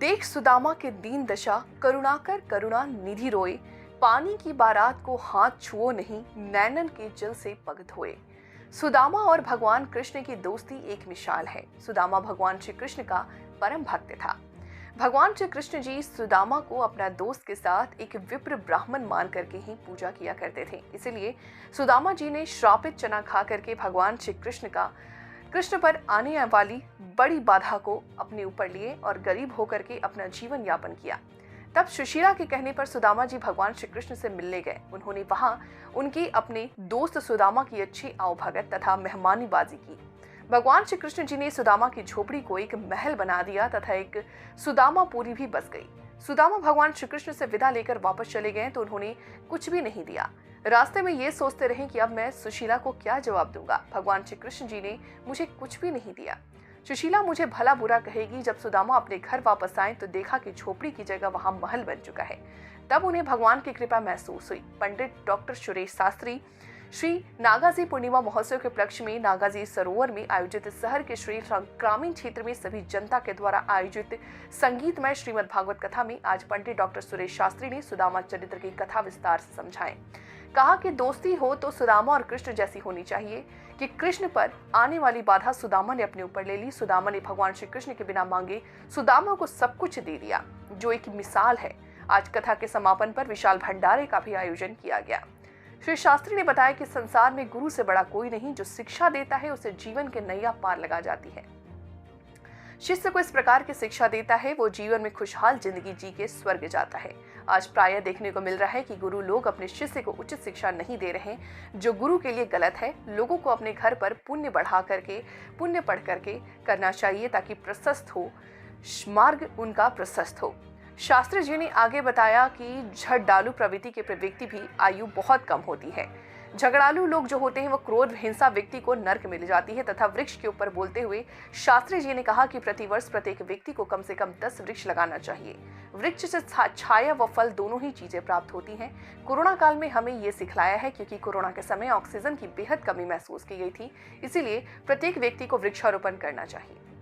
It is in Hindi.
देख सुदामा के दीन दशा, करुणाकर करुणा निधि रोए। पानी की बारात को हाथ छुओ नहीं, नैनन के जल से पग धोए। सुदामा और भगवान कृष्ण की दोस्ती एक मिसाल है। सुदामा भगवान श्री कृष्ण का परम भक्त था। भगवान श्री कृष्ण जी सुदामा को अपना दोस्त के साथ एक विप्र ब्राह्मण मान करके ही पूजा किया करते थे। इसीलिए सुदामा जी ने श्रापित चना खा करके भगवान श्री कृष्ण पर आने वाली बड़ी बाधा को अपने ऊपर लिए और गरीब होकर के अपना जीवन यापन किया। तब सुशीला के कहने पर सुदामा जी भगवान श्री कृष्ण से मिलने गए। उन्होंने वहां उनकी अपने दोस्त सुदामा की अच्छी आवभगत तथा मेहमानीबाजी की। भगवान श्री कृष्ण जी ने सुदामा की झोपड़ी को एक महल बना दिया तथा एक सुदामा पूरी भी बस गई। सुदामा भगवान श्री कृष्ण से विदा लेकर वापस चले गए तो उन्होंने कुछ भी नहीं दिया। रास्ते में ये सोचते रहे कि अब मैं सुशीला को क्या जवाब दूंगा। भगवान श्री कृष्ण जी ने मुझे कुछ भी नहीं दिया। सुशीला मुझे भला बुरा कहेगी। जब सुदामा अपने घर वापस आए तो देखा कि झोपड़ी की जगह वहां महल बन चुका है। तब उन्हें भगवान की कृपा महसूस हुई। पंडित डॉक्टर सुरेश शास्त्री श्री नागाजी पूर्णिमा महोत्सव के उपलक्ष्य में नागाजी सरोवर में आयोजित शहर के श्री ग्रामीण क्षेत्र में सभी जनता के द्वारा आयोजित संगीतमय श्रीमद् भागवत कथा में आज पंडित डॉक्टर सुरेश शास्त्री ने सुदामा चरित्र की कथा विस्तार से समझाएं। कहा कि दोस्ती हो तो सुदामा और कृष्ण जैसी होनी चाहिए कि कृष्ण पर आने वाली बाधा सुदामा ने अपने ऊपर ले ली। सुदामा ने भगवान श्री कृष्ण के बिना मांगे सुदामा को सब कुछ दे दिया, जो एक मिसाल है। आज कथा के समापन पर विशाल भंडारे का भी आयोजन किया गया। श्री शास्त्री ने बताया कि संसार में गुरु से बड़ा कोई नहीं। जो शिक्षा देता है उसे जीवन के नैया पार लगा जाती है। शिष्य को इस प्रकार की शिक्षा देता है वो जीवन में खुशहाल जिंदगी जी के स्वर्ग जाता है। आज प्रायः देखने को मिल रहा है कि गुरु लोग अपने शिष्य को उचित शिक्षा नहीं दे रहे, जो गुरु के लिए गलत है। लोगों को अपने घर पर पुण्य बढ़ा करके, पुण्य पढ़ करके करना चाहिए ताकि प्रशस्त हो, मार्ग उनका प्रशस्त हो। शास्त्री जी ने आगे बताया कि झड़डालू प्रवृत्ति के व्यक्ति भी आयु बहुत कम होती है। झगड़ालू लोग जो होते हैं वो क्रोध हिंसा व्यक्ति को नर्क मिल जाती है। तथा वृक्ष के ऊपर बोलते हुए शास्त्री जी ने कहा कि प्रतिवर्ष प्रत्येक व्यक्ति को कम से कम 10 वृक्ष लगाना चाहिए। वृक्ष से छाया व फल दोनों ही चीजें प्राप्त होती हैं। कोरोना काल में हमें ये सिखलाया है, क्योंकि कोरोना के समय ऑक्सीजन की बेहद कमी महसूस की गई थी। इसीलिए प्रत्येक व्यक्ति को वृक्षारोपण करना चाहिए।